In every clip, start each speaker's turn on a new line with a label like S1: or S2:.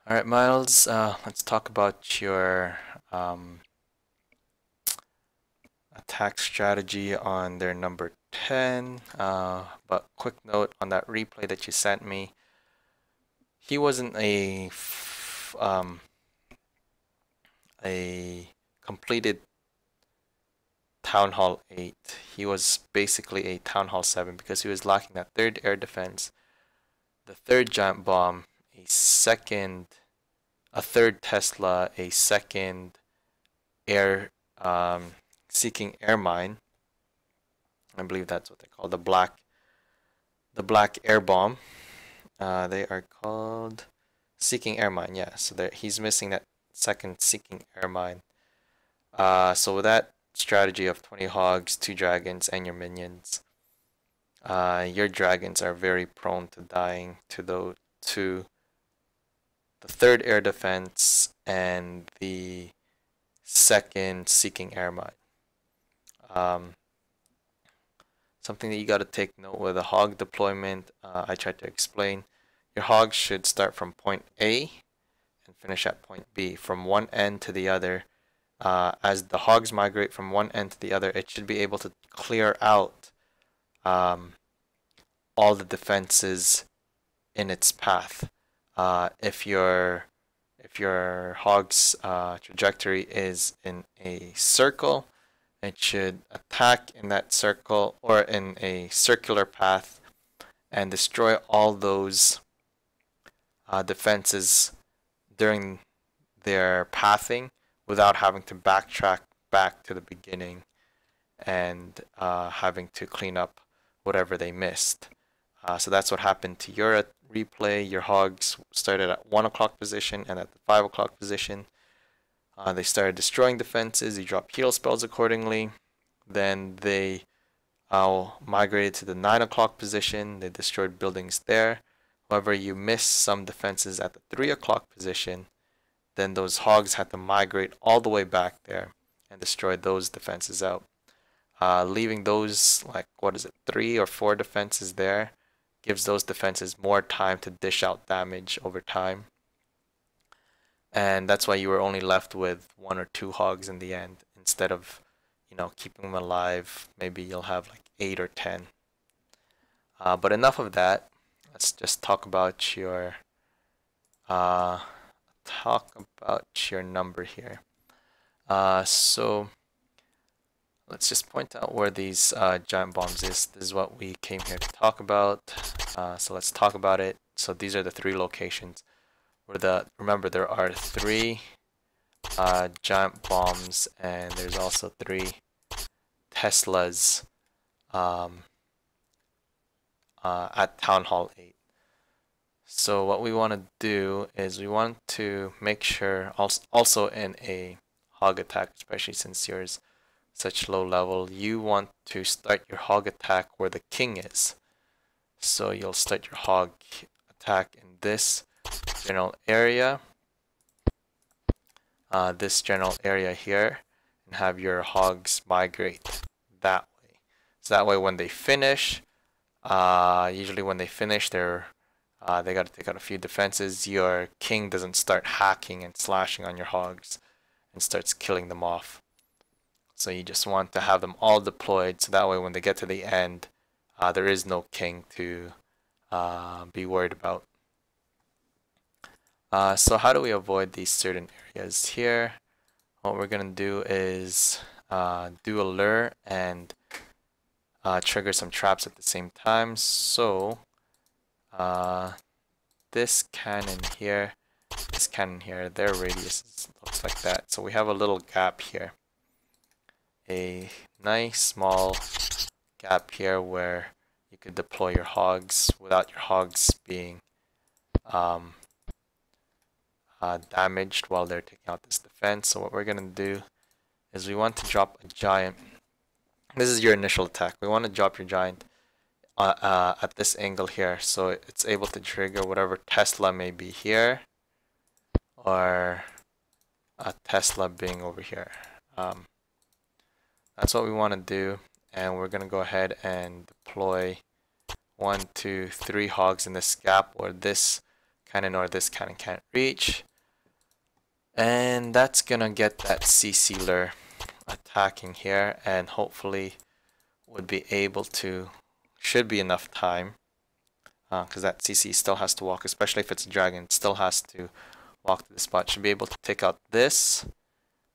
S1: All right, Miles, let's talk about your attack strategy on their number 10. But quick note on that replay that you sent me, he wasn't a completed Town Hall 8. He was basically a Town Hall 7 because he was lacking that third air defense, the third giant bomb, a third Tesla, a second air seeking air mine. I believe that's what they call the black air bomb. They are called seeking air mine. Yeah, so he's missing that second seeking air mine. So with that strategy of 20 hogs, 2 dragons, and your minions, your dragons are very prone to dying to the third air defense and the second seeking air mine. Something that you got to take note with a hog deployment, I tried to explain. Your hogs should start from point A and finish at point B, from one end to the other. As the hogs migrate from one end to the other, it should be able to clear out all the defenses in its path. If your hog's trajectory is in a circle, it should attack in that circle or in a circular path and destroy all those defenses during their pathing without having to backtrack back to the beginning and having to clean up whatever they missed. So that's what happened to your replay. Your hogs started at 1 o'clock position and at the 5 o'clock position. They started destroying defenses. You drop heal spells accordingly. Then they migrated to the 9 o'clock position. They destroyed buildings there. However, you missed some defenses at the 3 o'clock position. Then those hogs had to migrate all the way back there and destroy those defenses out. Leaving those, 3 or 4 defenses there gives those defenses more time to dish out damage over time. And that's why you were only left with 1 or 2 hogs in the end instead of, keeping them alive. Maybe you'll have like 8 or 10. But enough of that. Let's just talk about your number here. So let's just point out where these giant bombs is. This is what we came here to talk about. So let's talk about it. So these are the 3 locations. Remember, there are 3 giant bombs, and there's also 3 Teslas at Town Hall 8. So what we want to do is we want to make sure, also in a hog attack, especially since yours such low level, you want to start your hog attack where the king is. So you'll start your hog attack in this general area, here, and have your hogs migrate that way. So that way when they finish, usually when they finish, they got to take out a few defenses. Your king doesn't start hacking and slashing on your hogs and starts killing them off. So you just want to have them all deployed, so that way when they get to the end, there is no king to be worried about. So how do we avoid these certain areas here? What we're going to do is do a lure and trigger some traps at the same time. So this cannon here, their radius looks like that. So we have a little gap here. A nice small gap here where you could deploy your hogs without your hogs being damaged while they're taking out this defense. So what we're going to do is we want to drop a giant. This is your initial attack. We want to drop your giant at this angle here, so it's able to trigger whatever Tesla may be here, or a Tesla being over here. That's what we want to do, and we're going to go ahead and deploy 1, 2, 3 hogs in this gap where this cannon or this cannon can't reach. And that's gonna get that CC lure attacking here, and hopefully would be able to, should be enough time, because that CC still has to walk, especially if it's a dragon, it still has to walk to the spot. Should be able to take out this,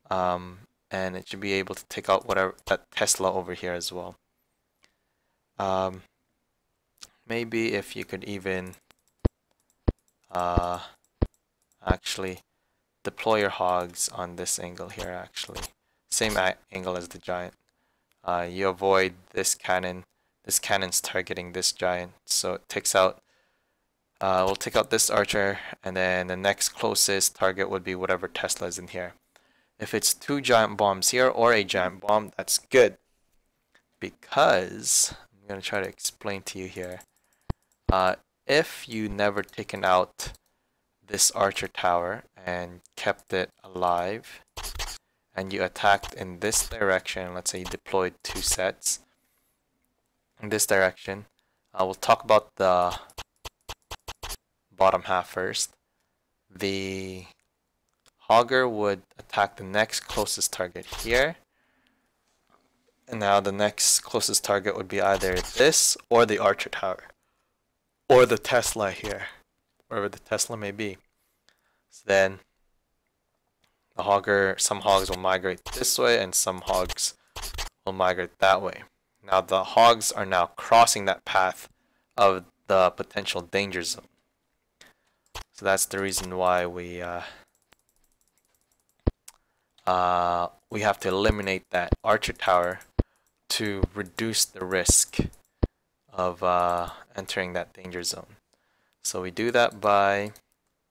S1: and it should be able to take out whatever that Tesla over here as well. Maybe if you could even actually deploy your hogs on this angle here, actually. Same angle as the giant. You avoid this cannon. This cannon's targeting this giant, so it takes out, we'll take out this archer, and then the next closest target would be whatever Tesla is in here. If it's 2 giant bombs here or a giant bomb, that's good, because I'm going to try to explain to you here. If you never taken out this archer tower and kept it alive, and you attacked in this direction, let's say you deployed 2 sets in this direction, we'll talk about the bottom half first. The Hogger would attack the next closest target here, and now the next closest target would be either this or the archer tower or the Tesla here, wherever the Tesla may be. So then the Hogger, some hogs will migrate this way and some hogs will migrate that way. Now the hogs are now crossing that path of the potential danger zone. So that's the reason why we have to eliminate that archer tower to reduce the risk of entering that danger zone. So we do that by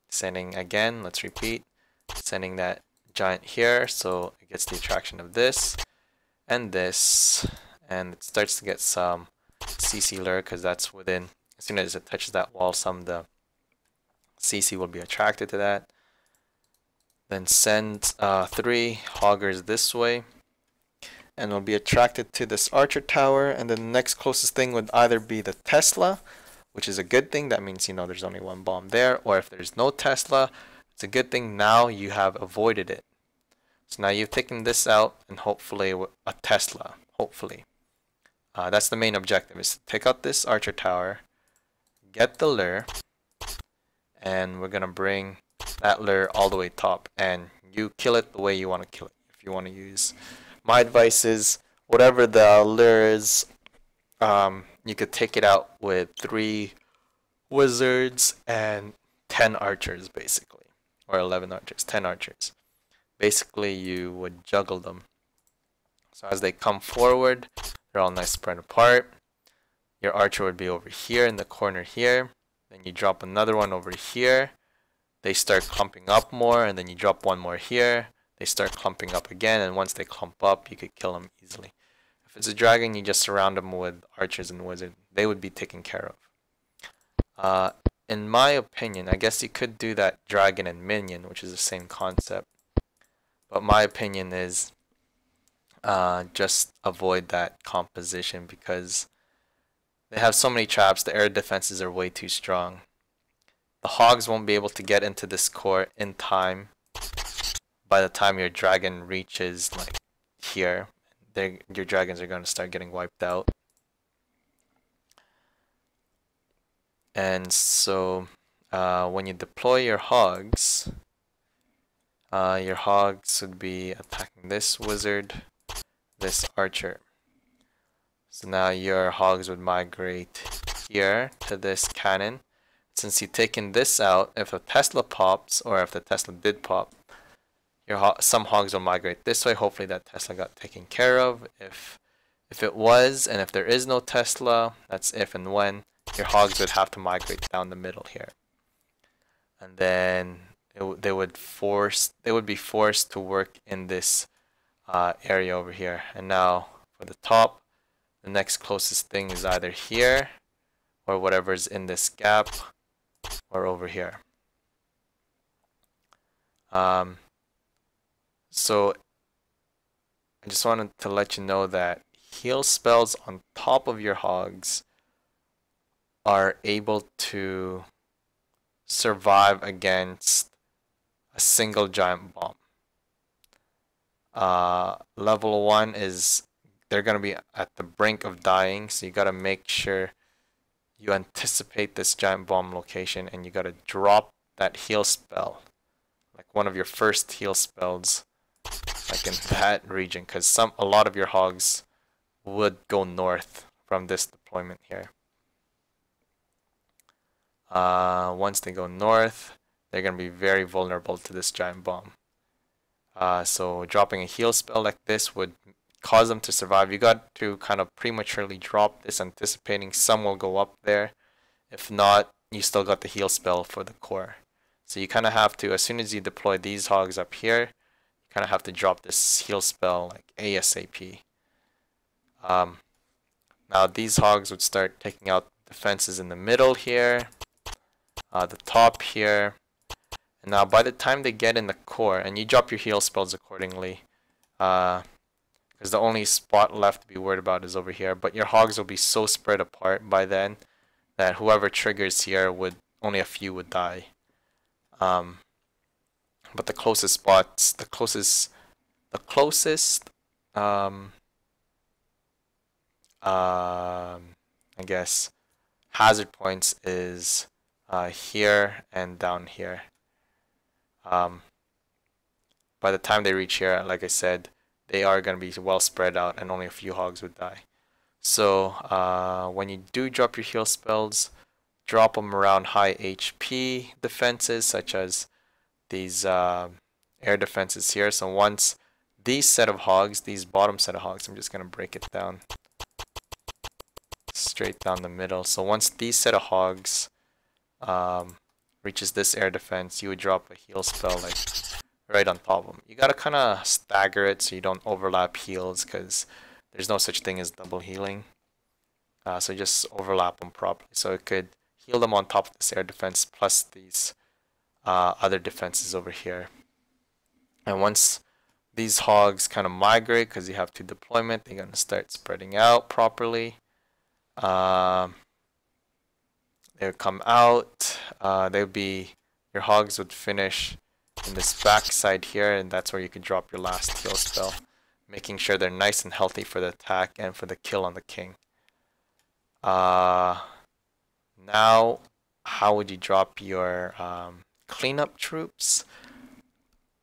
S1: sending, again, let's repeat, sending that giant here so it gets the attraction of this and this, and it starts to get some CC lure because that's within, as soon as it touches that wall, some of the CC will be attracted to that. Then send 3 hoggers this way, and will be attracted to this archer tower, and then the next closest thing would either be the Tesla, which is a good thing, that means, you know, there's only 1 bomb there, or if there's no Tesla, it's a good thing, now you have avoided it. So now you've taken this out, and hopefully a Tesla, hopefully. That's the main objective, is to take out this archer tower, get the lure, and we're gonna bring that lure all the way top, and you kill it the way you want to kill it. If you want to use, my advice is whatever the lure is, you could take it out with 3 wizards and 10 archers basically, or 11 archers, 10 archers. Basically you would juggle them, so as they come forward they're all nice spread apart. Your archer would be over here in the corner here, then you drop another one over here, they start clumping up more, and then you drop 1 more here, they start clumping up again, and once they clump up you could kill them easily. If it's a dragon, you just surround them with archers and wizards, they would be taken care of. In my opinion, I guess you could do that dragon and minion, which is the same concept, but my opinion is just avoid that composition because they have so many traps, the air defenses are way too strong. The hogs won't be able to get into this core in time. By the time your dragon reaches like here, your dragons are going to start getting wiped out. And so when you deploy your hogs would be attacking this wizard, this archer. So now your hogs would migrate here to this cannon. Since you've taken this out, if a Tesla pops, or if the Tesla did pop, some hogs will migrate this way. Hopefully that Tesla got taken care of. If it was, and if there is no Tesla, that's if and when, your hogs would have to migrate down the middle here. And then they would be forced to work in this area over here. And now for the top, the next closest thing is either here, or whatever's in this gap, or over here. So I just wanted to let you know that heal spells on top of your hogs are able to survive against a single giant bomb. Level 1 is they're gonna be at the brink of dying, so you gotta make sure you anticipate this giant bomb location and you gotta drop that heal spell, like one of your first heal spells, like in that region, because a lot of your hogs would go north from this deployment here. Once they go north, they're gonna be very vulnerable to this giant bomb. So dropping a heal spell like this would cause them to survive. You got to kind of prematurely drop this, anticipating some will go up there. If not, you still got the heal spell for the core. So you kind of have to, as soon as you deploy these hogs up here, you kind of have to drop this heal spell like ASAP. Now these hogs would start taking out defenses in the middle here, the top here. And now by the time they get in the core, and you drop your heal spells accordingly, because the only spot left to be worried about is over here, but your hogs will be so spread apart by then that whoever triggers here would, only a few would die. But the closest spots, I guess, hazard points is here and down here. By the time they reach here, like I said, they are going to be well spread out and only a few hogs would die. So when you do drop your heal spells, drop them around high HP defenses, such as these air defenses here. So once these set of hogs, these bottom set of hogs, I'm just going to break it down straight down the middle. So once these set of hogs reaches this air defense, you would drop a heal spell like right on top of them. You gotta kind of stagger it so you don't overlap heals, because there's no such thing as double healing. So just overlap them properly, so it could heal them on top of this air defense plus these other defenses over here. And once these hogs kind of migrate, because you have 2 deployment, they're gonna start spreading out properly. They would come out. They would be, your hogs would finish in this back side here, and that's where you can drop your last heal spell, making sure they're nice and healthy for the attack and for the kill on the king. Now, how would you drop your cleanup troops?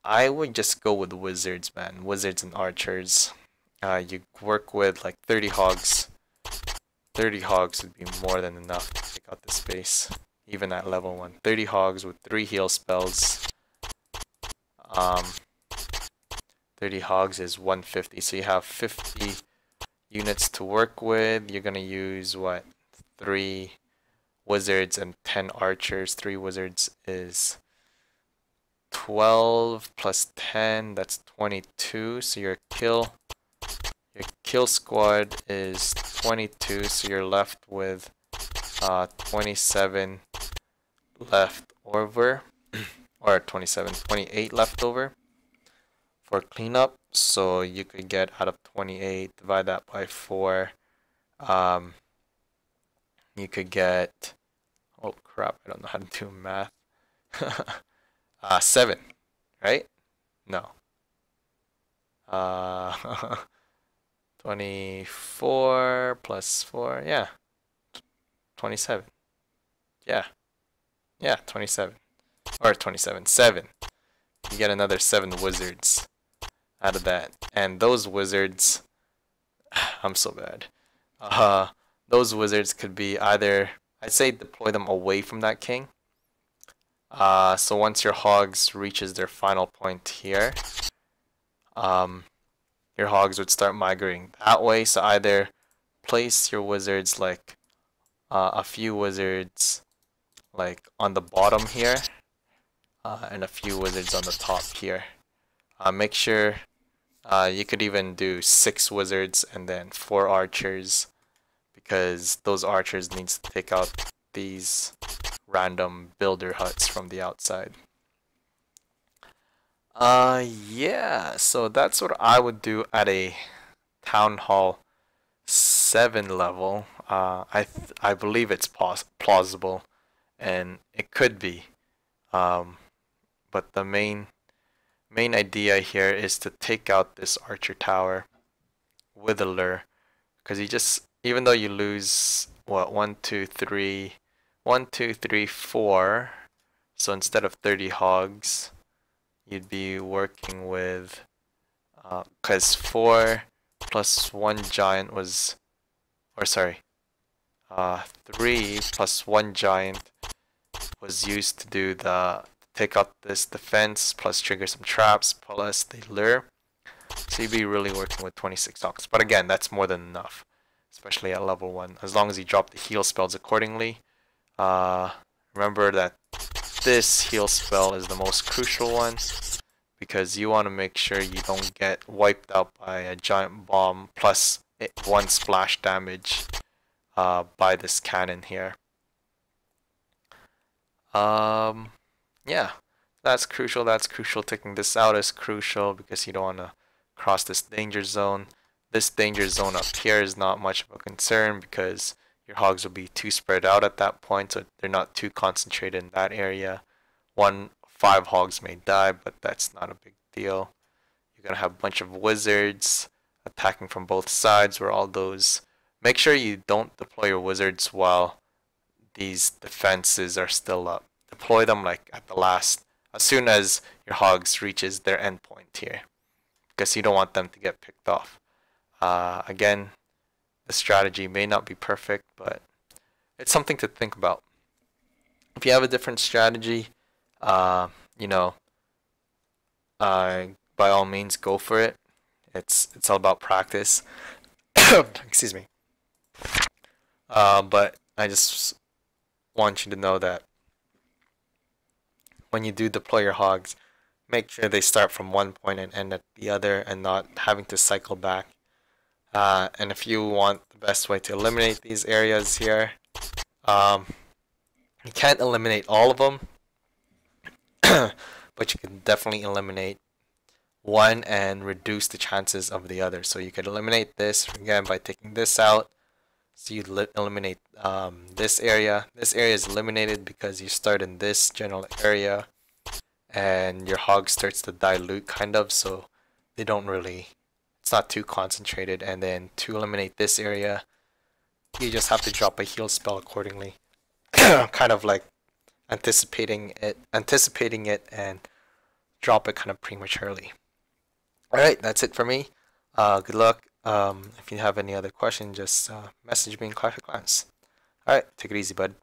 S1: I would just go with wizards, man. Wizards and archers. You work with like 30 hogs. 30 hogs would be more than enough to take out the space, even at level 1. 30 hogs with 3 heal spells. 30 hogs is 150, so you have 50 units to work with. You're gonna use what? 3 wizards and 10 archers. 3 wizards is 12 plus 10, that's 22. So your kill squad is 22, so you're left with 27 left over, or 28 left over for cleanup. So you could get out of 28, divide that by 4. You could get, oh crap, I don't know how to do math. 7, right? No. 24 plus 4, yeah. 27. Yeah. Yeah, 27. Or 27. 7. You get another 7 wizards out of that. And those wizards, I'm so bad. Those wizards could be either, I'd say deploy them away from that king. So once your hogs reaches their final point here, your hogs would start migrating that way. So either place your wizards like a few wizards like on the bottom here, and a few wizards on the top here. Make sure you could even do 6 wizards and then 4 archers, because those archers needs to take out these random builder huts from the outside. Yeah, so that's what I would do at a Town Hall 7 level. I believe it's plausible, and it could be. But the main idea here is to take out this archer tower with a lure, because you just, even though you lose what, 4, so instead of 30 hogs, you'd be working with, because 4 plus 1 giant was, or sorry, 3 plus 1 giant was used to do the, take out this defense, plus trigger some traps, plus the lure. So you'd be really working with 26 hogs. But again, that's more than enough, especially at level 1, as long as you drop the heal spells accordingly. Remember that this heal spell is the most crucial one, because you want to make sure you don't get wiped out by a giant bomb plus 1 splash damage by this cannon here. Yeah, that's crucial. Taking this out is crucial because you don't want to cross this danger zone. This danger zone up here is not much of a concern because your hogs will be too spread out at that point, so they're not too concentrated in that area. 5 hogs may die, but that's not a big deal. You're gonna have a bunch of wizards attacking from both sides, where all those. Make sure you don't deploy your wizards while these defenses are still up. Deploy them like at the last, as soon as your hogs reaches their endpoint here, because you don't want them to get picked off. Again, the strategy may not be perfect, but it's something to think about. If you have a different strategy, you know, by all means, go for it. It's all about practice. Excuse me. But I just want you to know that when you do deploy your hogs, make sure they start from one point and end at the other, and not having to cycle back. And if you want the best way to eliminate these areas here, you can't eliminate all of them, but you can definitely eliminate one and reduce the chances of the other. So you could eliminate this again by taking this out. So you eliminate this area. This area is eliminated because you start in this general area, and your hog starts to dilute kind of, so they don't really, it's not too concentrated. And then to eliminate this area, you just have to drop a heal spell accordingly. Kind of like anticipating it and drop it kind of prematurely. Alright, that's it for me. Good luck. If you have any other questions, just message me in Clash of Clans. Alright, take it easy, bud.